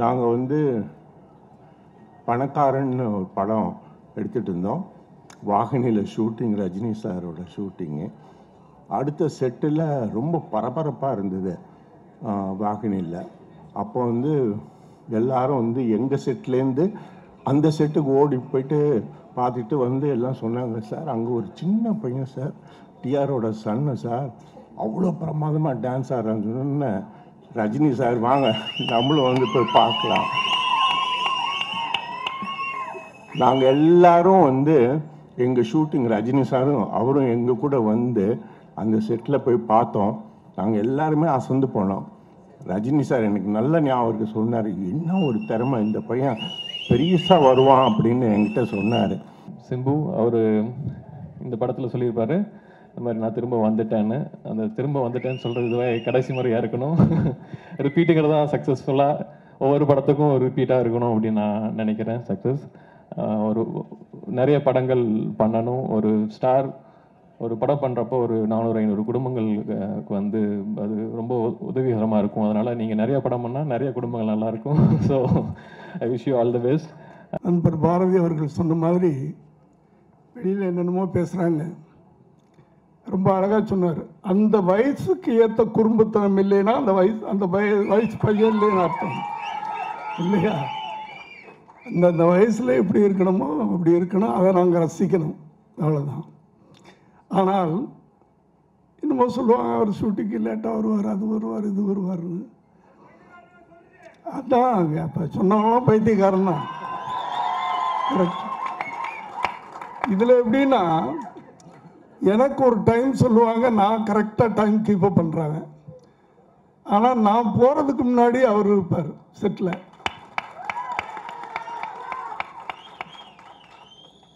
நாங்கள் வந்து பணக்காரன்னு ஒரு படம் எடுத்துகிட்டு இருந்தோம். வாகினியில் ஷூட்டிங், ரஜினி சாரோட ஷூட்டிங்கு. அடுத்த செட்டில் ரொம்ப பரபரப்பாக இருந்தது வாகினியில். அப்போ வந்து எல்லாரும் வந்து எங்கள் செட்லேருந்து அந்த செட்டுக்கு ஓடி போயிட்டு பார்த்துட்டு வந்து எல்லாம் சொன்னாங்க, சார் அங்கே ஒரு சின்ன பையன் சார், டிஆரோட சன்னு சார், அவ்வளோ பிரமாதமாக டான்ஸ் ஆடுறான்னு சொன்ன ரஜினி சார் வாங்க நம்மளும் வந்து போய் பார்க்கலாம். நாங்கள் எல்லாரும் வந்து எங்கள் ஷூட்டிங் ரஜினி சாரும் அவரும் எங்கள் கூட வந்து அந்த செட்டில் போய் பார்த்தோம். நாங்கள் எல்லாருமே அசந்து போனோம். ரஜினி சார் எனக்கு நல்ல ஞாபகம் சொன்னார், என்ன ஒரு திறமை, இந்த பையன் பெரியசாக வருவான் அப்படின்னு என்கிட்ட சொன்னார். சிம்பு அவர் இந்த படத்தில் சொல்லியிருப்பார், இந்த மாதிரி நான் திரும்ப வந்துட்டேன்னு. அந்த திரும்ப வந்துட்டேன்னு சொல்கிறது இதுவே கடைசி முறையாக இருக்கணும். ரிப்பீட்டுங்கிறது தான் சக்ஸஸ்ஃபுல்லாக ஒவ்வொரு படத்துக்கும் ஒரு ரிப்பீட்டாக இருக்கணும் அப்படின்னு நான் நினைக்கிறேன். சக்ஸஸ் ஒரு நிறைய படங்கள் பண்ணணும். ஒரு ஸ்டார் ஒரு படம் பண்ணுறப்போ ஒரு 400-500 குடும்பங்களுக்கு வந்து அது ரொம்ப உதவிகரமாக இருக்கும். அதனால் நீங்கள் நிறைய படம் பண்ணால் நிறைய குடும்பங்கள் நல்லாயிருக்கும். So I wish you all the best. நண்பர் பாரதி அவர்கள் சொன்ன மாதிரி வெளியில் என்னென்னமோ பேசுகிறாங்க, ரொம்ப அழகாக சொன்னார். அந்த வயசுக்கு ஏற்ற குறும்புத்தனம் இல்லைன்னா அந்த வயசு பையன் இல்லைன்னு அர்த்தம் இல்லையா? அந்த வயசில் எப்படி இருக்கணுமோ அப்படி இருக்கணும், அதை நாங்கள் ரசிக்கணும், அவ்வளோதான். ஆனால் இன்னமும் சொல்லுவாங்க, அவர் ஷூட்டிங்கு லேட்டாக வருவார், அது வருவார், இது வருவார்னு. அதான் அப்போ சொன்னவங்களாம் பைத்தியக்காரன் தான். கரெக்ட். இதில் எப்படின்னா எனக்கு ஒரு டைம் சொல்லுவாங்க, நான் கரெக்டாக டைம் கீப்பப் பண்ணுறாங்க. ஆனால் நான் போகிறதுக்கு முன்னாடி அவர் இருப்பார் செட்டில்.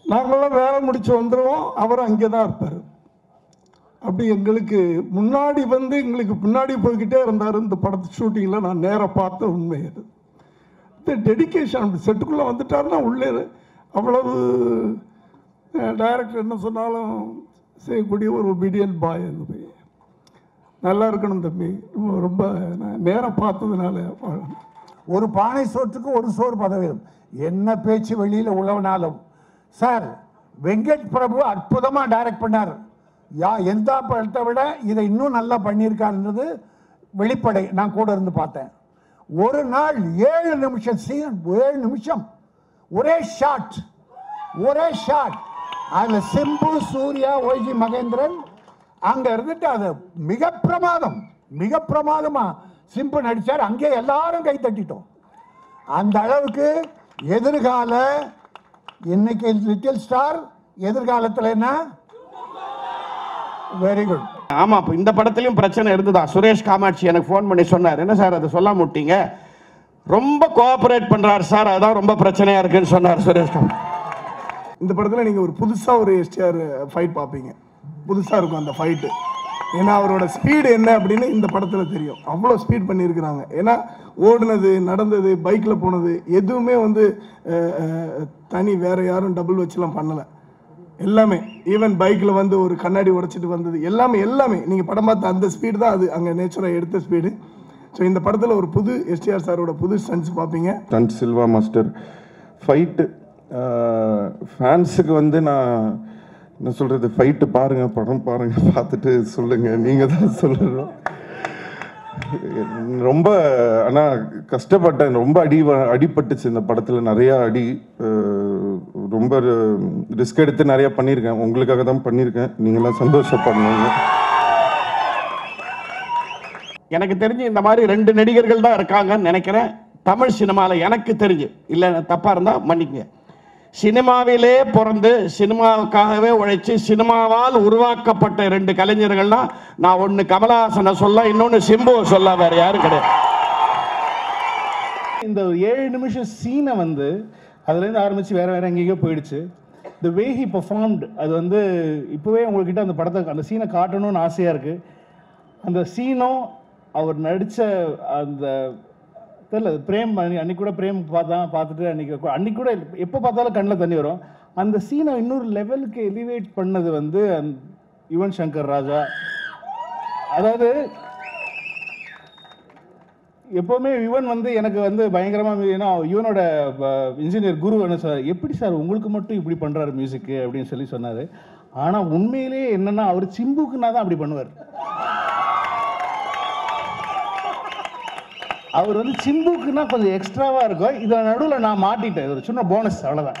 நாங்களாம் வேலை முடிச்சு வந்துடுவோம், அவர் அங்கே தான் இருப்பார். அப்படி எங்களுக்கு முன்னாடி வந்து எங்களுக்கு பின்னாடி போய்கிட்டே இருந்தார். இந்த படத்து ஷூட்டிங்கில் நான் நேராக பார்த்த உண்மை அது. இந்த டெடிக்கேஷன் அப்படி செட்டுக்குள்ளே வந்துட்டாருன்னா உள்ளே அவ்வளவு டைரக்டர் என்ன சொன்னாலும் செய்யக்கூடிய ஒரு ஒபீடியன்ட் பாய். அந்த போய் நல்லா இருக்கணும் தம்பி, ரொம்ப நேரம் பார்த்ததுனால. ஒரு பானை சோற்றுக்கு ஒரு சோறு பதவியும் என்ன பேச்சு வெளியில் உழவினாலும். சார் வெங்கட் பிரபு அற்புதமாக டைரக்ட் பண்ணார். எந்த படத்தை விட இதை இன்னும் நல்லா பண்ணியிருக்காருன்றது வெளிப்படை. நான் கூட இருந்து பார்த்தேன். ஒரு நாள் 7 நிமிஷம் சீன், 7 நிமிஷம் ஒரே ஷாட். அதில் சிம்பு, சூர்யா, ஒய்ஜி மகேந்திரன் அங்கே இருந்துட்டு அது மிக பிரமாதமாக சிம்பு நடித்தார். அங்கே எல்லாரும் கை தட்டிட்டோம். அந்த அளவுக்கு எதிர்கால இன்னைக்கு லிட்டில் ஸ்டார், எதிர்காலத்தில் என்ன வெரி குட். ஆமா, இப்போ இந்த படத்துலையும் பிரச்சனை இருந்துதா. சுரேஷ் காமாட்சி எனக்கு ஃபோன் பண்ணி சொன்னார், என்ன சார் அதை சொல்லாம விட்டீங்க, ரொம்ப கோஆபரேட் பண்றாரு சார், அதுதான் ரொம்ப பிரச்சனையா இருக்குன்னு சொன்னார் சுரேஷ் காமாட்சி. இந்த படத்தில் நீங்கள் ஒரு புதுசாக ஒரு எஸ்டிஆர் ஃபைட் பார்ப்பீங்க. புதுசாக இருக்கும் அந்த ஃபைட்டு. ஏன்னா அவரோட ஸ்பீடு என்ன அப்படின்னு இந்த படத்தில் தெரியும். அவ்வளோ ஸ்பீட் பண்ணியிருக்கிறாங்க. ஏன்னா ஓடுனது, நடந்தது, பைக்கில் போனது எதுவுமே வந்து தனி வேறு யாரும் டபுள் வச்சுலாம் பண்ணலை. எல்லாமே ஈவன் பைக்கில் வந்து ஒரு கண்ணாடி உடைச்சிட்டு வந்தது எல்லாமே நீங்கள் படம் பார்த்த அந்த ஸ்பீடு தான் அது அங்கே நேச்சுரலாக எடுத்த ஸ்பீடு. ஸோ இந்த படத்தில் ஒரு புது எஸ்டிஆர் சாரோட புது ஸ்டன்ஸ் பார்ப்பீங்க. ஸ்டன்ட் சில்வா மாஸ்டர் ஃபைட்டு ஃபேன்ஸுக்கு வந்து நான் என்ன சொல்கிறது, ஃபைட்டு பாருங்கள், படம் பாருங்கள், பார்த்துட்டு சொல்லுங்கள், நீங்கள் தான் சொல்லணும். ரொம்ப ஆனால் கஷ்டப்பட்டேன், ரொம்ப அடிபட்டுச்சு இந்த படத்தில். நிறையா அடி, ரொம்ப ரிஸ்க் எடுத்து நிறையா பண்ணியிருக்கேன். உங்களுக்காக தான் பண்ணியிருக்கேன், நீங்களாம் சந்தோஷப்படணுங்க. எனக்கு தெரிஞ்சு இந்த மாதிரி 2 நடிகர்கள் தான் இருக்காங்கன்னு நினைக்கிறேன் தமிழ் சினிமாவில். எனக்கு தெரிஞ்சு, இல்லை தப்பாக இருந்தால் மன்னிக்குங்க. சினிமாவிலே பிறந்து சினிமாவுக்காகவே உழைச்சி சினிமாவால் உருவாக்கப்பட்ட 2 கலைஞர்கள்னா நான் ஒன்று கமலஹாசனை சொல்ல, இன்னொன்று சிம்புவை சொல்ல, வேற யாரும் கிடையாது. இந்த 7 நிமிஷம் சீனை வந்து அதுலேருந்து ஆரம்பித்து வேறு எங்கேயோ போயிடுச்சு. த வே ஹி பர்ஃபார்ம்டு, அது வந்து இப்போவே உங்கள்கிட்ட அந்த படத்தை அந்த சீனை காட்டணும்னு ஆசையாக இருக்குது. அந்த சீனும் அவர் நடித்த அந்த தெரியல, பிரேம் அன்னைக்கு கூட பிரேம் பார்த்துட்டு அன்னைக்கு கூட எப்போ பார்த்தாலும் கண்ணில் தண்ணி வரும். அந்த சீனை இன்னொரு லெவலுக்கு எலிவேட் பண்ணது வந்து யுவன் சங்கர் ராஜா. அதாவது எப்போவுமே யுவன் வந்து எனக்கு வந்து பயங்கரமாக, ஏன்னா யுவனோட இன்ஜினியர் குரு என்ன சார், எப்படி சார் உங்களுக்கு மட்டும் இப்படி பண்ணுறாரு மியூசிக்கு அப்படின்னு சொல்லி சொன்னார். ஆனால் உண்மையிலேயே என்னென்னா அவர் சிம்புக்குன்னா தான் அப்படி பண்ணுவார். அவர் வந்து சிம்புக்குன்னா கொஞ்சம் எக்ஸ்ட்ராவாக இருக்கும். இதில் நடுவில் நான் மாட்டிட்டேன், இது ஒரு சின்ன போனஸ், அவ்வளோதான்.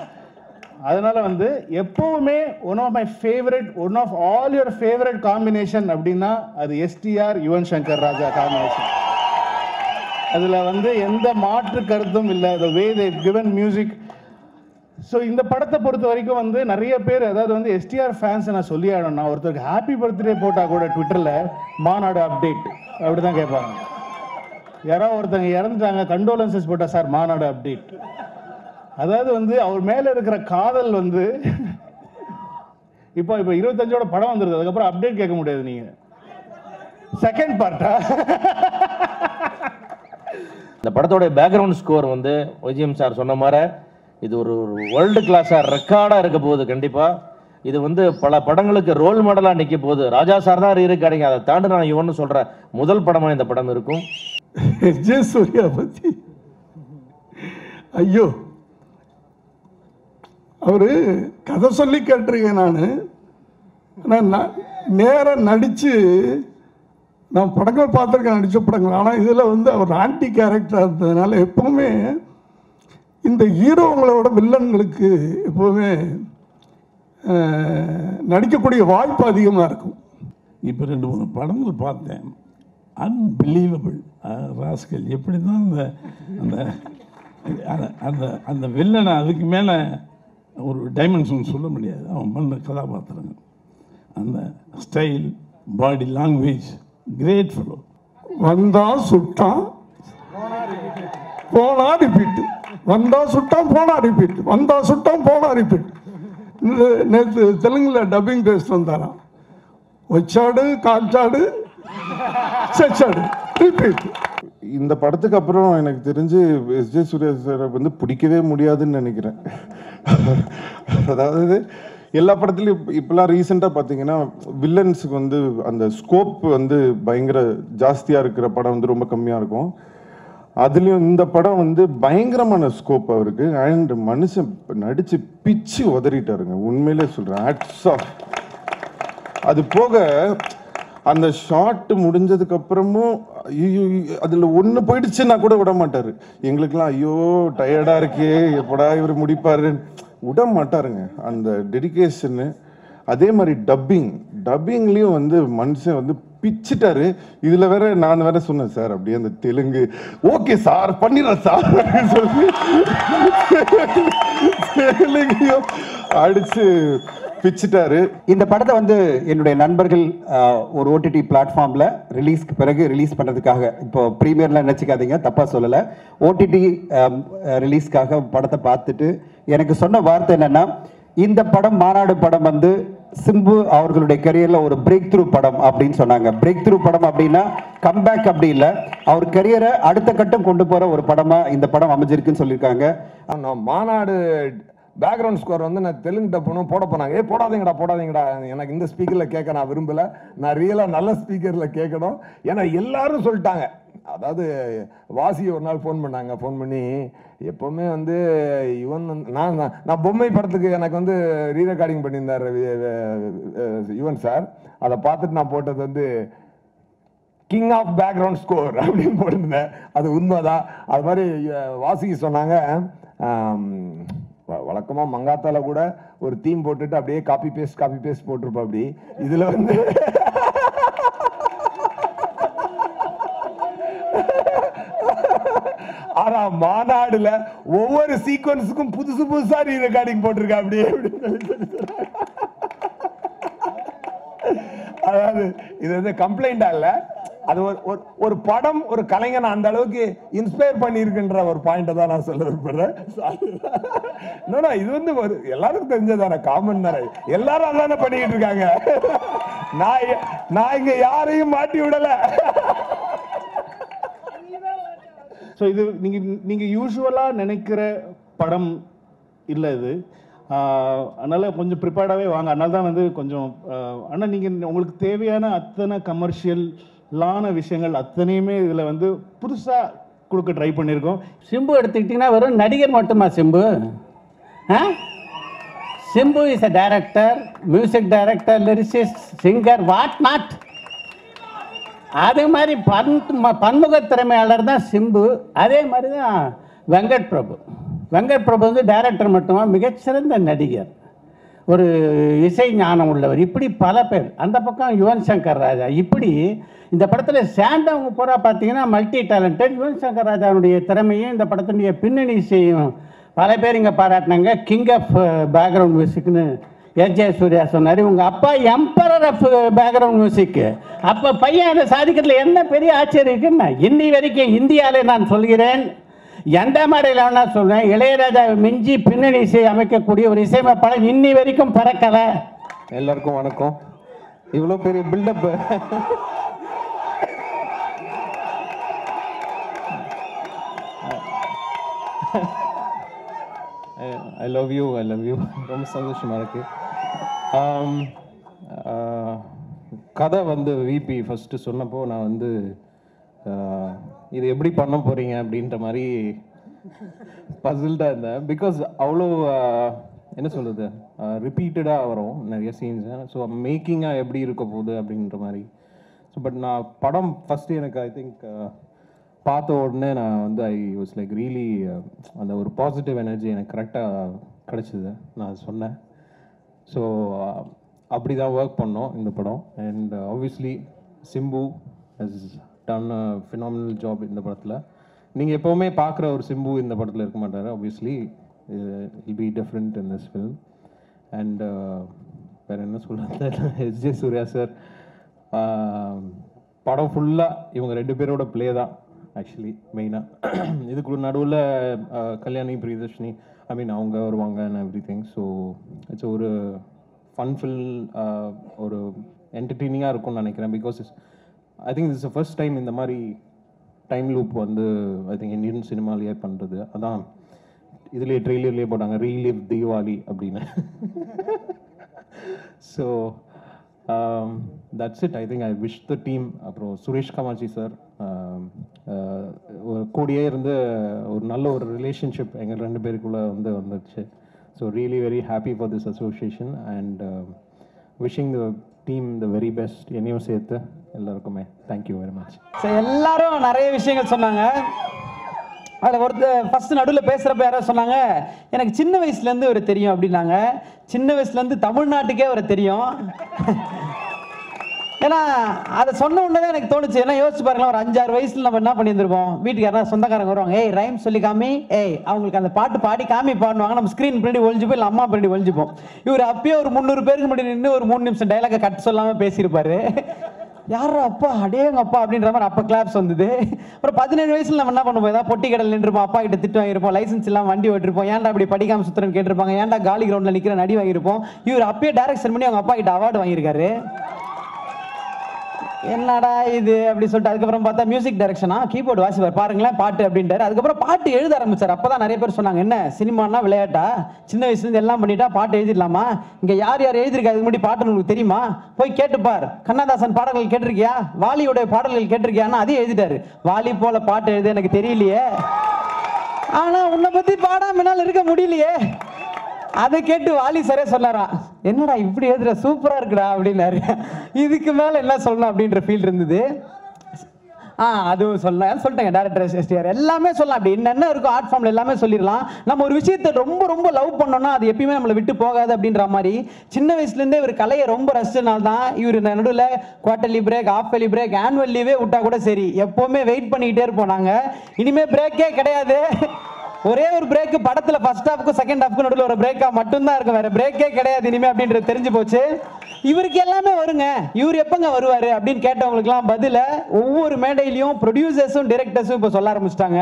அதனால் வந்து எப்போவுமே one of my favourite, one of all your favourite combination அப்படின்னா அது எஸ்டிஆர் யுவன் சங்கர் ராஜா காம்பினேஷன். அதில் வந்து எந்த மாற்று கருத்தும் இல்லை. The way they given music. So இந்த படத்தை பொறுத்த வரைக்கும் வந்து நிறைய பேர், அதாவது வந்து எஸ்டிஆர் ஃபேன்ஸை நான் சொல்லி ஆகணும்னா, ஒருத்தருக்கு ஹாப்பி பர்த்டே போட்டால் கூட ட்விட்டரில் மாநாடு அப்டேட் அப்படி தான் கேட்பாங்க. யாராவது ஒருத்தங்க இறந்துட்டாங்க, கண்டோலன்சஸ் போட்டால் சார் மாநாடு அப்டேட். அதாவது வந்து அவர் மேலே இருக்கிற காதல் வந்து இப்போ 25ஓட படம் வந்துருது, அதுக்கப்புறம் அப்டேட் கேட்க முடியாது. நீங்கள் செகண்ட் பார்ட்டா? இந்த படத்தோட பேக்ரவுண்ட் ஸ்கோர் வந்து ஒய்ஜிஎம் சார் சொன்ன மாதிரி இது ஒரு வேர்ல்டு கிளாஸாக ரெக்கார்டாக இருக்க போகுது. கண்டிப்பாக இது வந்து பல படங்களுக்கு ரோல் மாடலாக நிற்க போகுது. ராஜா சார் தான் ரீரெக்கார்டிங், அதை தாண்டி நான் இவன்னு சொல்கிறேன், முதல் படமாக இந்த படம் இருக்கும். சூர்யா பற்றி ஐயோ, அவரு கதை சொல்லி கேட்டிருக்கேன் நான் நேராக நடித்து நான் படங்கள் பார்த்துருக்கேன், நடித்த படங்கள். ஆனால் இதில் வந்து அவர் ஆன்டி கேரக்டராக இருந்ததுனால எப்போவுமே இந்த ஹீரோங்களோட வில்லன்களுக்கு எப்போவுமே நடிக்கக்கூடிய வாய்ப்பு அதிகமாக இருக்கும். இப்போ 2-3 படங்கள் பார்த்தேன், அன்பிலீவபிள். ராஸ்கல் எப்படி தான் அந்த அந்த அந்த வில்லனை அதுக்கு மேலே ஒரு டைமென்ஷன் சொல்ல முடியாது. அவன் பண்ண கதாபாத்திரங்கள், அந்த style, body language, great fellow. வந்தா சுட்டான் போனா ரிப்பீட், வந்தா சுட்டான் போனா ரிப்பீட், வந்தா சுட்டான் போனா ரிப்பீட். நேற்று தெலுங்குல டப்பிங் டெஸ்ட் வந்தாராம், வச்சாடு காய்ச்சாடு செச்சாடு ரிப்பீட். இந்த படத்துக்கு அப்புறம் எனக்கு தெரிஞ்சு எஸ்ஜே சூர்யா சாரை வந்து பிடிக்கவே முடியாதுன்னு நினைக்கிறேன். அதாவது எல்லா படத்துலையும் இப்போலாம் ரீசெண்டாக பார்த்தீங்கன்னா வில்லன்ஸுக்கு வந்து அந்த ஸ்கோப் வந்து பயங்கர ஜாஸ்தியாக இருக்கிற படம் வந்து ரொம்ப கம்மியாக இருக்கும். அதுலேயும் இந்த படம் வந்து பயங்கரமான ஸ்கோப் அவருக்கு. அண்ட் மனுஷன் நடித்து பிச்சு உதறிட்டாருங்க, உண்மையிலே சொல்கிறேன், ஹேட்ஸ் ஆஃப். அது போக அந்த ஷாட் முடிஞ்சதுக்கு அப்புறமும் ஐயோ அதில் ஒன்று போயிடுச்சுன்னா கூட விட மாட்டார். எங்களுக்கெல்லாம் ஐயோ டயர்டாக இருக்கே, எப்படா இவர் முடிப்பாருன்னு விட மாட்டாருங்க. அந்த டெடிகேஷனு. அதே மாதிரி டப்பிங்லேயும் வந்து மனுஷன் வந்து பிச்சுட்டாரு. இதில் வேற நான் வேற சொன்னேன் சார், அப்படியே அந்த தெலுங்கு ஓகே சார் பண்ணிடுறேன் சார் அப்படின்னு சொல்லி தெலுங்கையும் அடிச்சு பிச்சுட்டாரு. இந்த படத்தை வந்து என்னுடைய நண்பர்கள் ஒரு ஓடிடி பிளாட்ஃபார்மில் ரிலீஸ்க்கு பிறகு ரிலீஸ் பண்ணுறதுக்காக, இப்போ ப்ரீமியர்லாம் நினச்சிக்காதீங்க, தப்பாக சொல்லலை, ஓடிடி ரிலீஸ்க்காக படத்தை பார்த்துட்டு எனக்கு சொன்ன வார்த்தை என்னென்னா, இந்த படம் மாநாடு படம் வந்து சிம்பு அவர்களுடைய கரியரில் ஒரு பிரேக் த்ரூ படம் அப்படின்னு சொன்னாங்க. பிரேக் த்ரூ படம் அப்படின்னா கம்பேக் அப்படி இல்லை, அவர் கரியரை அடுத்த கட்டம் கொண்டு போகிற ஒரு படமாக இந்த படம் அமைஞ்சிருக்குன்னு சொல்லியிருக்காங்க. நான் மாநாடு பேக்ரவுண்ட் ஸ்கோர் வந்து நான் தெலுங்கு டப்புனும் போட போனாங்க. போடாதீங்கடா, எனக்கு இந்த ஸ்பீக்கரில் கேட்க நான் விரும்பலை, நான் ரியலாக நல்ல ஸ்பீக்கரில் கேட்கணும். ஏன்னா எல்லாரும் சொல்லிட்டாங்க. அதாவது வாசி ஒரு நாள் ஃபோன் பண்ணி எப்போவுமே வந்து யுவன் வந்து நான் பொம்மை படத்துக்கு எனக்கு வந்து ரீரெக்கார்டிங் பண்ணியிருந்தார் யுவன் சார். அதை பார்த்துட்டு நான் போட்டது வந்து கிங் ஆஃப் பேக்ரவுண்ட் ஸ்கோர் அப்படின்னு போட்டிருந்தேன். அது உண்மைதான். அது மாதிரி வாசிக்கு சொன்னாங்க, வழக்கமாக மங்காத்தால கூட ஒரு தீம் போட்டுட்டு அப்படியே காப்பி பேஸ்ட் போட்டிருப்பா. அப்படி இதில் வந்து ஆனா மாநாடுல ஒவ்வொரு சீக்வன்ஸுக்கும் புதுசா ரீரெக்கார்டிங் போட்டிருக்கா அப்படியே அப்படின்னு. அதாவது இது வந்து கம்ப்ளைண்டா இல்ல, அது ஒரு படம் ஒரு கலைஞன் அந்த அளவுக்கு இன்ஸ்பயர் பண்ணியிருக்குன்ற ஒரு பாயிண்ட தான் நான் சொல்ல விரும்புறேன். இது வந்து ஒரு எல்லாருக்கும் தெரிஞ்சதானே, காமன் தானே, எல்லாரும் அதானே பண்ணிக்கிட்டு இருக்காங்க. நான் இங்க யாரையும் மாட்டி விடல. ஸோ இது நீங்கள் யூஸ்வலாக நினைக்கிற படம் இல்லை இது. அதனால் கொஞ்சம் ப்ரிப்பேர்டாகவே வாங்க. அதனால தான் வந்து கொஞ்சம் ஆனால் நீங்கள் உங்களுக்கு தேவையான அத்தனை கமர்ஷியலான விஷயங்கள் அத்தனையுமே இதில் வந்து புதுசாக கொடுக்க ட்ரை பண்ணியிருக்கோம். சிம்பு எடுத்துக்கிட்டிங்கன்னா வெறும் நடிகர் மட்டுமா Simbu? Simbu is a director, music director, lyricist, singer, what not. அதே மாதிரி பன்முக திறமையாளர் தான் சிம்பு. அதே மாதிரி தான் வெங்கட் பிரபு. வெங்கட் பிரபு வந்து டைரக்டர் மட்டுமா, மிகச்சிறந்த நடிகர், ஒரு இசை ஞானம் உள்ளவர். இப்படி பல பேர். அந்த பக்கம் யுவன் சங்கர் ராஜா. இப்படி இந்த படத்தில் சேர்ந்தவங்க பூரா பார்த்தீங்கன்னா மல்டி டேலண்டட். யுவன் சங்கர் ராஜாவுடைய திறமையும் இந்த படத்தினுடைய பின்னணி இசையும் பல பேர் இங்கே பாராட்டினாங்க. கிங் ஆஃப் பேக்ரவுண்ட் மியூசிக்னு எஸ்.ஜே. சூர்யா சொன்னார். உங்கள் அப்பா எம்பரர் ஆஃப் பேக்ரவுண்ட் மியூசிக்கு. அப்போ பையன் அதை சாதிக்கிறதுல என்ன பெரிய ஆச்சரியம் இருக்குன்னா, இன்னி வரைக்கும் இந்தியாவிலே நான் சொல்கிறேன், எந்த மேடையில் வேணா சொல்றேன், இளையராஜா மிஞ்சி பின்னணி இசை அமைக்கக்கூடிய ஒரு இசையமைப்பாளர் இன்னி வரைக்கும் பறக்கலை. எல்லாருக்கும் வணக்கம். இவ்வளோ பெரிய பில்டப் ஐ லவ் யூ. ரொம்ப சந்தோஷமாக இருக்கு. கதை வந்து விபி ஃபஸ்ட்டு சொன்னப்போ நான் வந்து இது எப்படி பண்ண போகிறீங்க அப்படின்ற மாதிரி பசில்டாக இருந்தேன். பிகாஸ் அவ்வளோ என்ன சொல்கிறது, ரிப்பீட்டடாக வரும் நிறைய சீன்ஸு. ஸோ மேக்கிங்காக எப்படி இருக்க போகுது அப்படின்ற மாதிரி. ஸோ பட் நான் படம் ஃபஸ்ட்டு எனக்கு ஐ திங்க் பார்த்த உடனே நான் வந்து ஐ வாஸ் லைக் ரியலி அந்த ஒரு பாசிட்டிவ் எனர்ஜி எனக்கு கரெக்டாக கிடச்சிது. நான் சொன்னேன். ஸோ அப்படி தான் ஒர்க் பண்ணோம் இந்த படம். And obviously Simbu has done a phenomenal job இந்த படத்தில். நீங்கள் எப்போவுமே பார்க்குற ஒரு சிம்பு இந்த படத்தில் இருக்க மாட்டார். Obviously will be different in this film. And வேறு என்ன சொல்கிறது, எஸ்.ஜே. சூர்யா சார் படம் ஃபுல்லாக இவங்க 2 பேரோட ப்ளே தான் ஆக்சுவலி மெயினாக. இதுக்கு நடுவில் கல்யாணி, பிரியதர்ஷினி, ஐ மீன் அவங்க வருவாங்க and every thing. So it's ஒரு ஃபன் ஃபில், ஒரு என்டர்டெய்னிங்காக இருக்கும்னு நினைக்கிறேன். Because I think this first time இந்த மாதிரி டைம் லூப் வந்து ஐ திங்க் இந்தியன் சினிமாலேயே பண்ணுறது. அதான் இதுலேயே ட்ரெய்லர்லேயே போட்டாங்க, ரீலிவ் தீபாவளி அப்படின்னு. So that's it. I think I wish the team. அப்புறம் சுரேஷ் கமாச்சி சார் கூடியே இருந்து ஒரு நல்ல ஒரு ரிலேஷன்ஷிப் எங்கள் 2 பேருக்குள்ளே வந்துடுச்சு. So really very happy for this association and wishing the team the very best. என்னையும் சேர்த்து எல்லாருக்குமே தேங்க்யூ வெரி மச். ஸோ எல்லாரும் நிறைய விஷயங்கள் சொன்னாங்க. அதில் ஒருத்தர் ஃபஸ்ட்டு நடுவில் பேசுகிறப்ப யாரோ சொன்னாங்க, எனக்கு சின்ன வயசுலேருந்து ஒரு தெரியும் அப்படின்னாங்க. சின்ன வயசுலேருந்து தமிழ்நாட்டுக்கே ஒரு தெரியும். ஏன்னா அதை சொன்ன உடனே தான் எனக்கு தோணுச்சு. ஏன்னா யோசிச்சு பாருங்களேன், ஒரு 5-6 வயசுல நம்ம என்ன பண்ணியிருந்திருப்போம், வீட்டுக்கு யாராவது சொந்தக்காரங்க வருவாங்க, ஏய் ரைம் சொல்லி காமி, ஏய் அவங்களுக்கு அந்த பாட்டு பாடி காமி பாடுவாங்க. நம்ம ஸ்க்ரீன் பின்னாடி ஒழிஞ்சுப்போம், இல்லை அம்மா பின்னாடி ஒழிஞ்சுப்போம். இவர் அப்பயே ஒரு 300 பேருக்கு முன்னாடி நின்று ஒரு 3 நிமிஷம் டைலாக கட் சொல்லாமல் பேசியிருப்பாரு. யாரா அப்பா அடேங்க அப்பா அப்படின்ற மாதிரி அப்போ கிளாப்ஸ் வந்தது. அப்புறம் 17 வயசுல நம்ம என்ன பண்ணுவோம், ஏதாவது பொட்டி கடையில் நின்றுப்போம், அப்பா கிட்ட திட்டு வாங்கியிருப்போம், லைசன்ஸ் இல்லாமல் வண்டி ஓட்டிருப்போம், ஏன்டா அப்படி படிக்காம சுத்துறன்னு கேட்டிருப்பாங்க, ஏன்டா காலி கிரவுண்டில் நிற்கிற நடி வாங்கியிருப்போம். இவர் அப்பயே டைரக்ஷன் பண்ணி அவங்க அப்பா கிட்ட அவார்டு வாங்கியிருக்காரு. என்னடா இது அப்படி சொல்லிட்டு அதுக்கப்புறம் பார்த்தா மியூசிக் டைரக்ஷனா, கீபோர்டு வாசிப்பார் பாருங்களேன் பாட்டு அப்படின்ட்டாரு. அதுக்கப்புறம் பாட்டு எழுத ஆரம்பிச்சார். அப்பதான் நிறைய பேர் சொன்னாங்க, என்ன சினிமானா விளையாட்டா, சின்ன வயசுல இருந்து எல்லாம் பண்ணிட்டா பாட்டு எழுதிடலாமா, இங்க யார் யார் எழுதிருக்கா இதுக்கு முன்னாடி பாட்டு உங்களுக்கு தெரியுமா, போய் கேட்டுப்பார். கண்ணதாசன் பாடல்கள் கேட்டிருக்கியா, வாலியோட பாடல்கள் கேட்டிருக்கியான்னா அதையும் எழுதிட்டாரு. வாலி போல பாட்டு எழுத எனக்கு தெரியலையே, ஆனா உன்னை பத்தி பாடாம என்னால இருக்க முடியலையே. அதை கேட்டு வாலி சரே சொன்னாரா, என்னடா இப்படி எழுதுற சூப்பரா இருக்குடா அப்படின்னாரு. இதுக்கு மேல என்ன சொல்லணும் அப்படின்ற ஃபீல் இருந்தது. அதுவும் சொல்லலாம் சொல்லிட்டேங்க. டேரக்டர் எஸ்டிஆர் எல்லாமே சொல்லலாம். அப்படி என்னென்ன இருக்கும் ஆர்ட் ஃபார்ம்ல எல்லாமே சொல்லிடலாம். நம்ம ஒரு விஷயத்தை ரொம்ப ரொம்ப லவ் பண்ணோம்னா அது எப்பயுமே நம்மளை விட்டு போகாது அப்படின்ற மாதிரி சின்ன வயசுலேருந்தே இவர் கலையை ரொம்ப ரசிச்சனால தான் இவர் நடுவில் quarterly break, half yearly break, annual லீவே விட்டா கூட சரி எப்போவுமே வெயிட் பண்ணிக்கிட்டே இருப்போம். நாங்கள் இனிமேல் பிரேக்கே கிடையாது. ஒரே ஒரு பிரேக் படத்துல ஃபர்ஸ்ட் ஹாஃப்க்கு செகண்ட் ஹாஃப்க்கு நடுவில் ஒரு பிரேக்கா மட்டும்தான் இருக்கும், வேற பிரேக்கே கிடையாது இனிமே அப்படின்றது தெரிஞ்சு போச்சு. இவருக்கு எல்லாமே வருங்க, இவர் எப்பங்க வருவாரு அப்படின்னு கேட்டவங்களுக்குலாம் பதில ஒவ்வொரு மேடையிலையும் ப்ரொடியூசர்ஸும் டைரக்டர்ஸும் இப்போ சொல்ல ஆரம்பிச்சிட்டாங்க.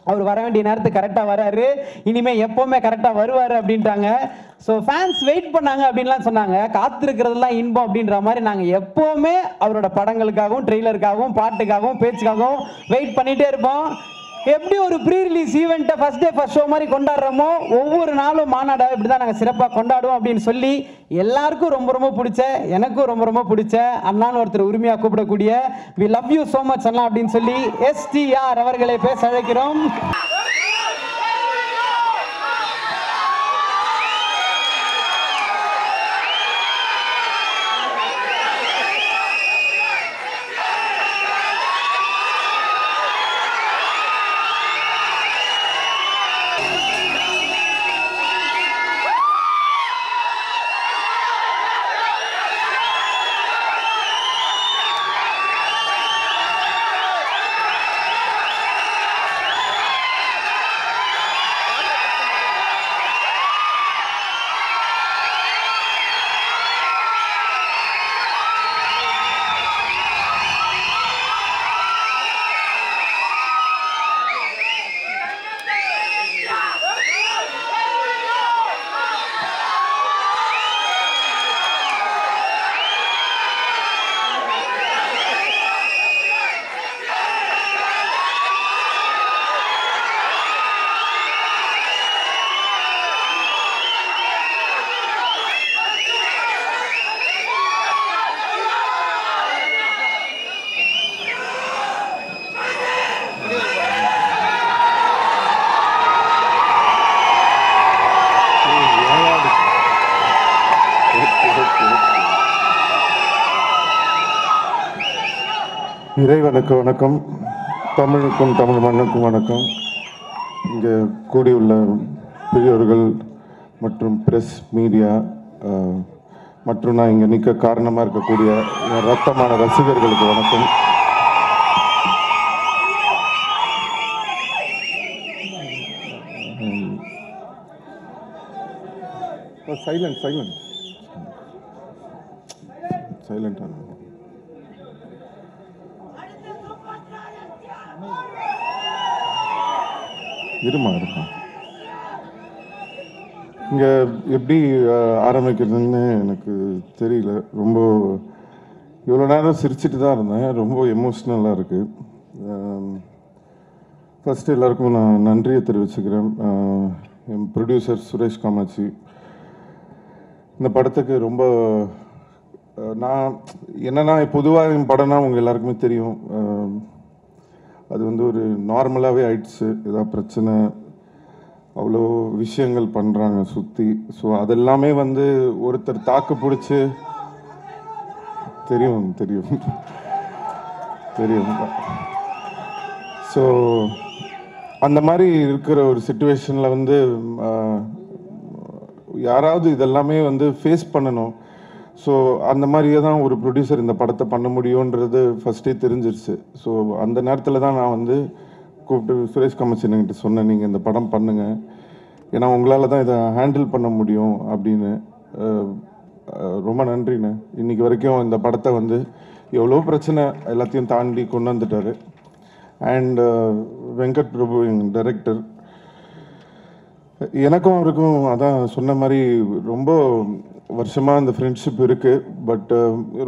அவர் வர வேண்டிய நேரத்துக்கு கரெக்டாக வராரு, இனிமே எப்பவுமே கரெக்டாக வருவாரு அப்படின்ட்டாங்க. ஸோ ஃபேன்ஸ் வெயிட் பண்ணாங்க அப்படின்லாம் சொன்னாங்க. காத்திருக்கிறதுலாம் இன்பம் அப்படின்ற மாதிரி நாங்கள் எப்போவுமே அவரோட படங்களுக்காகவும் ட்ரெய்லருக்காகவும் பாட்டுக்காகவும் பேச்சுக்காகவும் வெயிட் பண்ணிகிட்டே இருப்போம். எப்படி ஒரு ப்ரீ ரிலீஸ் ஈவெண்ட்டை ஃபர்ஸ்ட் டே ஃபர்ஸ்ட் ஷோ மாதிரி கொண்டாடுறோமோ ஒவ்வொரு நாளும் மாநாடை இப்படி தான் நாங்கள் சிறப்பாக கொண்டாடுவோம் அப்படின்னு சொல்லி எல்லாருக்கும் ரொம்ப ரொம்ப பிடிச்ச, எனக்கும் ரொம்ப ரொம்ப பிடிச்ச அண்ணான்னு ஒருத்தர் உரிமையாக கூப்பிடக்கூடிய we love you so much அண்ணா அப்படின்னு சொல்லி எஸ்டிஆர் அவர்களை பேச அழைக்கிறோம். இறைவனுக்கு வணக்கம், தமிழுக்கும் தமிழ் மண்ணுக்கும் வணக்கம். இங்கே கூடியுள்ள பெரியோர்கள் மற்றும் பிரஸ் மீடியா மற்றும் நான் இங்கே நிற்க காரணமாக இருக்கக்கூடிய என் ரத்தமான ரசிகர்களுக்கு வணக்கம். சைலண்ட் சைலண்ட் சைலண்ட் இருமா. இங்கே எப்படி ஆரம்பிக்கிறதுன்னு எனக்கு தெரியல. ரொம்ப இவ்வளோ நேரம் சிரிச்சிட்டு தான் இருந்தேன். ரொம்ப எமோஷ்னலாக இருக்குது. ஃபஸ்ட்டு எல்லாருக்கும் நான் நன்றியை தெரிவிச்சுக்கிறேன். என் ப்ரொடியூசர் சுரேஷ் காமாட்சி இந்த படத்துக்கு ரொம்ப என்னன்னா பொதுவாக என் படம்னா உங்கள் எல்லாருக்குமே தெரியும், அது வந்து ஒரு நார்மலாகவே ஆயிடுச்சு. ஏதாவது பிரச்சனை, அவ்வளோ விஷயங்கள் பண்ணுறாங்க சுற்றி. ஸோ அதெல்லாமே வந்து ஒருத்தர் தாக்கு பிடிச்சி தெரியும் தெரியும் தெரியும். ஸோ அந்த மாதிரி இருக்கிற ஒரு சிச்சுவேஷனில் வந்து யாராவது இதெல்லாமே வந்து ஃபேஸ் பண்ணணும். ஸோ அந்த மாதிரியே தான் ஒரு ப்ரொடியூசர் இந்த படத்தை பண்ண முடியுன்றது ஃபஸ்ட்டே தெரிஞ்சிருச்சு. ஸோ அந்த நேரத்தில் தான் நான் வந்து கூப்பிட்டு சுரேஷ் காமாட்சின்கிட்ட சொன்னேன், நீங்கள் இந்த படம் பண்ணுங்கள், ஏன்னா உங்களால் தான் இதை ஹேண்டில் பண்ண முடியும் அப்படின்னு. ரொம்ப நன்றிண்ணே. இன்றைக்கி வரைக்கும் இந்த படத்தை வந்து எவ்வளோ பிரச்சனை எல்லாத்தையும் தாண்டி கொண்டு வந்துட்டார். அண்ட் வெங்கட் பிரபு எங்கள் டைரக்டர், எனக்கும் அவருக்கும் அதான் சொன்ன மாதிரி ரொம்ப வருஷமாக இந்த ஃப்ரெண்ட்ஷிப் இருக்குது. பட்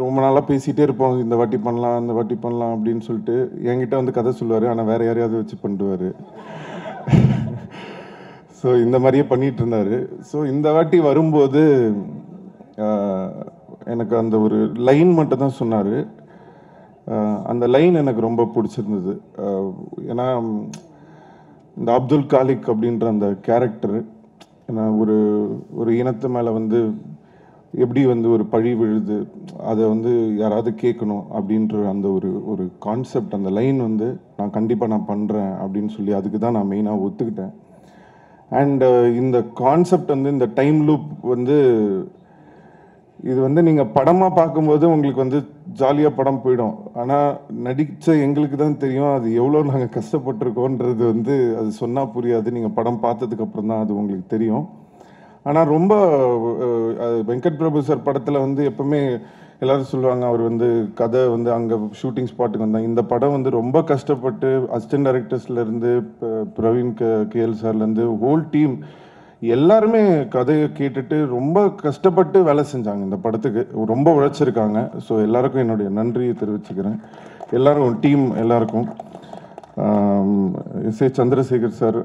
ரொம்ப நாளாக பேசிகிட்டே இருப்போம், இந்த வாட்டி பண்ணலாம் இந்த வாட்டி பண்ணலாம் அப்படின்னு சொல்லிட்டு. என்கிட்ட வந்து கதை சொல்லுவார், ஆனால் வேறு யாரையாவது வச்சு பண்ணிடுவார். ஸோ இந்த மாதிரியே பண்ணிகிட்டு இருந்தார். ஸோ இந்த வாட்டி வரும்போது எனக்கு அந்த ஒரு லைன் மட்டும் தான் சொன்னார். அந்த லைன் எனக்கு ரொம்ப பிடிச்சிருந்தது. ஏன்னா இந்த அப்துல் காலிக் அப்படின்ற அந்த கேரக்டர், ஏன்னா ஒரு ஒரு இனத்து மேலே வந்து எப்படி வந்து ஒரு பழி விழுது, அதை வந்து யாராவது கேட்கணும் அப்படின்ற அந்த ஒரு ஒரு கான்செப்ட், அந்த லைன் வந்து நான் கண்டிப்பாக நான் பண்ணுறேன் அப்படின்னு சொல்லி அதுக்கு தான் நான் மெயினாக ஒத்துக்கிட்டேன். அண்ட் இந்த கான்செப்ட் வந்து இந்த டைம் லூப் வந்து இது வந்து நீங்கள் படமாக பார்க்கும்போது உங்களுக்கு வந்து ஜாலியாக படம் போயிடும். ஆனால் நடித்த எங்களுக்கு தான் தெரியும் அது எவ்வளோ நாங்கள் கஷ்டப்பட்டிருக்கோன்றது வந்து அது சொன்னால் புரியாது. நீங்கள் படம் பார்த்ததுக்கப்புறம் தான் அது உங்களுக்கு தெரியும். ஆனால் ரொம்ப வெங்கட் பிரபு சார் படத்தில் வந்து எப்பவுமே எல்லாரும் சொல்லுவாங்க, அவர் வந்து கதை வந்து அங்கே ஷூட்டிங் ஸ்பாட்டுக்கு வந்தாங்க. இந்த படம் வந்து ரொம்ப கஷ்டப்பட்டு அசிஸ்டன்ட் டைரக்டர்ஸ்லேருந்து பிரவீன் கேஎல் சார்லேருந்து ஹோல் டீம் எல்லாருமே கதையை கேட்டுட்டு ரொம்ப கஷ்டப்பட்டு வேலை செஞ்சாங்க. இந்த படத்துக்கு ரொம்ப உழைச்சிருக்காங்க. ஸோ எல்லாருக்கும் என்னுடைய நன்றியை தெரிவிச்சுக்கிறேன், எல்லாரும் டீம் எல்லாருக்கும். எஸ்.ஏ. சந்திரசேகர் சார்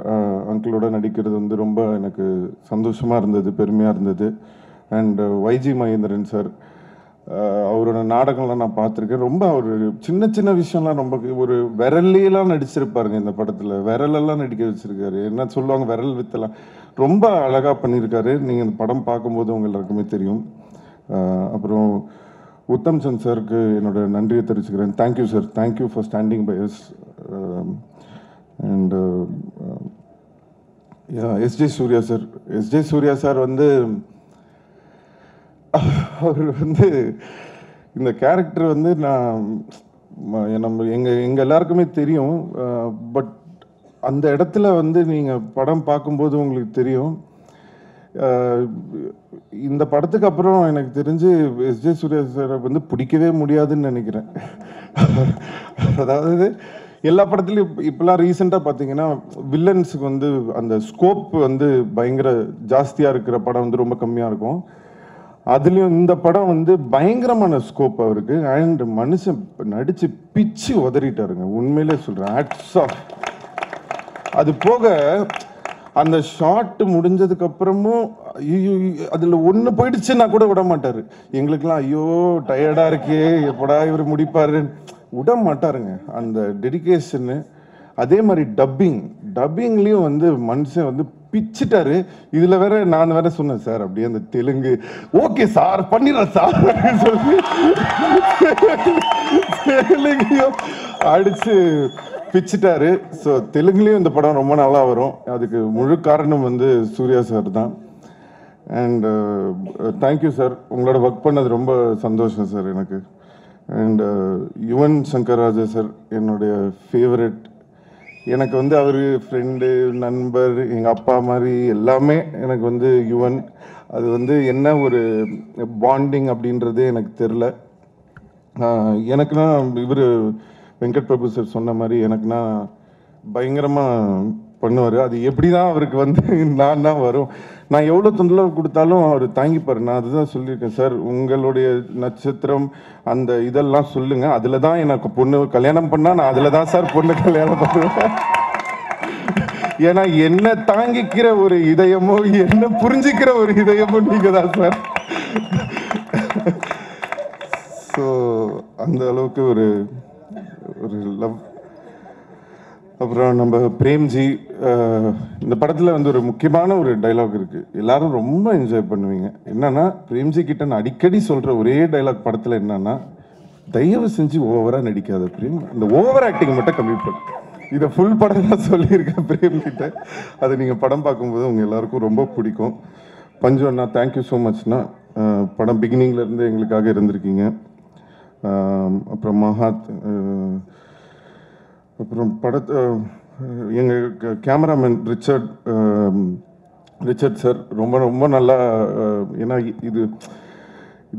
அங்கிளோட நடிக்கிறது வந்து ரொம்ப எனக்கு சந்தோஷமாக இருந்தது, பெருமையாக இருந்தது. அண்ட் வைஜி மகேந்திரன் சார், அவரோட நாடகம்லாம் நான் பார்த்துருக்கேன். ரொம்ப ஒரு சின்ன சின்ன விஷயம்லாம் ரொம்ப ஒரு விரல்லாம் நடிச்சிருப்பாருங்க இந்த படத்தில். விரலெல்லாம் நடிக்க வச்சிருக்காரு. என்ன சொல்லுவாங்க, விரல் வித்தெல்லாம் ரொம்ப அழகாக பண்ணியிருக்காரு. நீங்கள் இந்த படம் பார்க்கும்போது உங்கள் எல்லாருக்குமே தெரியும். அப்புறம் உத்தம் சந்த் சாருக்கு என்னோட நன்றியை தெரிவிச்சுக்கிறேன். Thank you sir, thank you for standing by us. And SJ Suryah sir, SJ Suryah sir வந்து அவர் வந்து இந்த கேரக்டர் வந்து நம்ம எங்கள் எல்லாருக்குமே தெரியும். பட் அந்த இடத்துல வந்து நீங்கள் படம் பார்க்கும்போது உங்களுக்கு தெரியும். இந்த படத்துக்கு அப்புறம் எனக்கு தெரிஞ்சு எஸ்ஜே சூர்யா சாரை வந்து பிடிக்கவே முடியாதுன்னு நினைக்கிறேன். அதாவது எல்லா படத்துலையும் இப்போலாம் ரீசெண்டாக பார்த்தீங்கன்னா வில்லன்ஸுக்கு வந்து அந்த ஸ்கோப் வந்து பயங்கர ஜாஸ்தியாக இருக்கிற படம் வந்து ரொம்ப கம்மியாக இருக்கும். அதுலேயும் இந்த படம் வந்து பயங்கரமான ஸ்கோப் அவருக்கு. அண்ட் மனுஷன் நடித்து பிச்சு உதறிட்டாருங்க, உண்மையிலே சொல்கிறேன். Hats off. அது போக அந்த ஷாட் முடிஞ்சதுக்கு அப்புறமும் ஐயோ அதில் ஒன்று போயிடுச்சுன்னா கூட விட மாட்டார். எங்களுக்கெல்லாம் ஐயோ டயர்டாக இருக்கே, எப்படா இவர் முடிப்பாருன்னு விட மாட்டாருங்க. அந்த டெடிகேஷனு. அதே மாதிரி டப்பிங்லேயும் வந்து மனுஷன் வந்து பிச்சுட்டாரு. இதில் வேற நான் வேற சொன்னேன் சார், அப்படியே அந்த தெலுங்கு ஓகே சார் பண்ணிடுறேன் சார் அப்படின்னு சொல்லி தெலுங்கையும் அடிச்சு பிச்சுட்டாரு. ஸோ தெலுங்குலேயும் இந்த படம் ரொம்ப நல்லா வரும். அதுக்கு முழு காரணம் வந்து சூர்யா சார் தான். அண்ட் தேங்க்யூ சார், உங்களோட ஒர்க் பண்ணது ரொம்ப சந்தோஷம் சார் எனக்கு. And Yuvan Shankar Raja sir என்னுடைய ஃபேவரட். எனக்கு வந்து அவர் ஃப்ரெண்டு, நண்பர், எங்கள் அப்பா மாதிரி எல்லாமே எனக்கு வந்து யுவன். அது வந்து என்ன ஒரு பாண்டிங் அப்படின்றது எனக்கு தெரில. எனக்குன்னா இவர் வெங்கட் பிரபு சார் சொன்ன மாதிரி எனக்குன்னா பயங்கரமாக பண்ணுவார். அது எப்படி தான் அவருக்கு வந்து நான் தான் வரும். நான் எவ்வளோ தொந்தரவு கொடுத்தாலும் அவர் தாங்கிப்பார். நான் அதுதான் சொல்லியிருக்கேன் சார், உங்களுடைய நட்சத்திரம் அந்த இதெல்லாம் சொல்லுங்கள், அதில் தான் எனக்கு பொண்ணு கல்யாணம் பண்ணால் நான் அதில் தான் சார் பொண்ணு கல்யாணம் பண்ணுவேன். ஏன்னா என்ன தாங்கிக்கிற ஒரு இதயமோ, என்ன புரிஞ்சிக்கிற ஒரு இதயமோ நீங்கள் தான் சார். ஸோ அந்த அளவுக்கு ஒரு லவ். அப்புறம் நம்ம பிரேம்ஜி, இந்த படத்தில் வந்து ஒரு முக்கியமான ஒரு டைலாக் இருக்குது, எல்லாரும் ரொம்ப என்ஜாய் பண்ணுவீங்க. என்னன்னா பிரேம்ஜி கிட்ட நான் அடிக்கடி சொல்கிற ஒரே டைலாக் படத்தில் என்னன்னா, தயவு செஞ்சு ஓவராக நடிக்காத பிரேம், இந்த ஓவர் ஆக்டிங் மட்டும் கம்மி பண்ணு. இதை ஃபுல் படம் தான் சொல்லியிருக்கேன் பிரேம் கிட்ட. அதை நீங்கள் படம் பார்க்கும்போது உங்கள் எல்லாருக்கும் ரொம்ப பிடிக்கும். பஞ்சு அண்ணா, தேங்க்யூ ஸோ மச்ண்ணா. படம் பிகினிங்லேருந்து எங்களுக்காக இருந்திருக்கீங்க. அப்புறம் மகாத், அப்புறம் எங்கள் கேமராமேன் ரிச்சர்ட் சார் ரொம்ப ரொம்ப நல்லா. ஏன்னா இது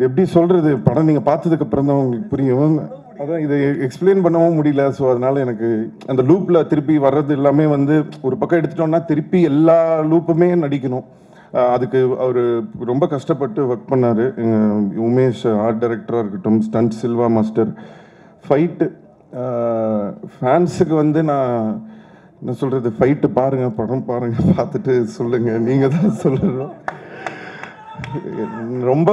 எப்படி சொல்கிறது, படம் நீங்கள் பார்த்ததுக்கப்புறம் தான் உங்களுக்கு புரியும். அதான் இதை எக்ஸ்பிளைன் பண்ணவும் முடியல. ஸோ அதனால் எனக்கு அந்த லூப்பில் திருப்பி வர்றது எல்லாமே வந்து ஒரு பக்கம் எடுத்துட்டோம்னா திருப்பி எல்லா லூப்புமே நடிக்கணும். அதுக்கு அவர் ரொம்ப கஷ்டப்பட்டு ஒர்க் பண்ணார். உமேஷ் ஆர்ட் டைரக்டராக இருக்கட்டும், ஸ்டண்ட் சில்வா மாஸ்டர், ஃபைட்டு ஃபேன்ஸுக்கு வந்து நான் என்ன சொல்கிறது, ஃபைட்டு பாருங்கள், படம் பாருங்கள், பார்த்துட்டு சொல்லுங்கள், நீங்கள் தான் சொல்லணும். ரொம்ப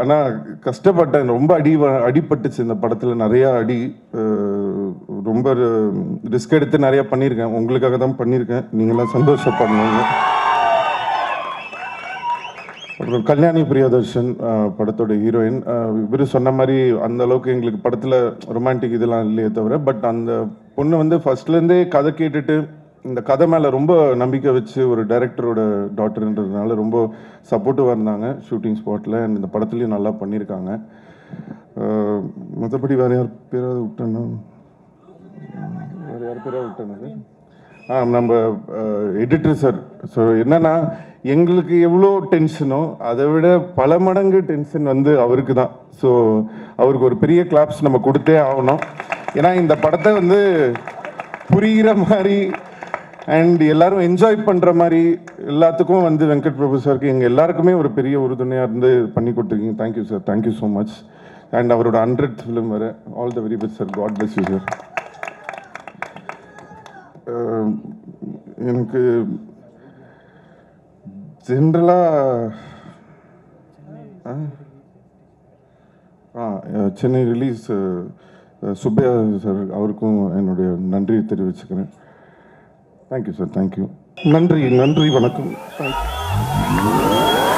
ஆனால் கஷ்டப்பட்டேன், ரொம்ப அடிபட்டுச்சு இந்த படத்தில், நிறையா அடி. ரொம்ப ரிஸ்க் எடுத்து நிறையா பண்ணியிருக்கேன், உங்களுக்காக தான் பண்ணியிருக்கேன், நீங்களாம் சந்தோஷப்படணுங்க. அப்புறம் கல்யாணி பிரியதர்ஷன் படத்தோட ஹீரோயின். இவர் சொன்ன மாதிரி அந்த அளவுக்கு எங்களுக்கு படத்தில் ரொமான்டிக் இதெல்லாம் இல்லையே தவிர, பட் அந்த பொண்ணு வந்து ஃபர்ஸ்ட்லேருந்தே கதை கேட்டுட்டு இந்த கதை மேலே ரொம்ப நம்பிக்கை வச்சு ஒரு டைரக்டரோட டாட்டர்ன்றதுனால ரொம்ப சப்போர்ட்டிவாக இருந்தாங்க ஷூட்டிங் ஸ்பாட்டில். அண்ட் இந்த படத்துலையும் நல்லா பண்ணியிருக்காங்க. மற்றபடி வேறு யார் பேராவது விட்டேன்னா, வேறு யார் பேராக விட்டேன்னு நம்ம எடிட்டர் சார். ஸோ என்னன்னா, எங்களுக்கு எவ்வளோ டென்ஷனோ அதை விட பல மடங்கு டென்ஷன் வந்து அவருக்கு தான். ஸோ அவருக்கு ஒரு பெரிய கிளாப்ஸ் நம்ம கொடுத்தே ஆகணும். ஏன்னா இந்த படத்தை வந்து புரிகிற மாதிரி அண்ட் எல்லாரும் என்ஜாய் பண்ணுற மாதிரி எல்லாத்துக்கும் வந்து வெங்கட் பிரபு சாருக்கு எங்கள் எல்லாருக்குமே ஒரு பெரிய உறுதுணையாக இருந்து பண்ணி கொடுத்துருக்கீங்க. Thank you sir, thank you so much. And அவரோட 100th ஃபிலிம் வர all the very best sir. God bless you sir. எனக்கு ஜென்ரலாக சென்னை ரிலீஸ் சுப்பையா சார் அவருக்கும் என்னுடைய நன்றி தெரிவிச்சுக்கிறேன். Thank you sir, thank you. நன்றி, நன்றி, வணக்கம். தேங்க்யூ.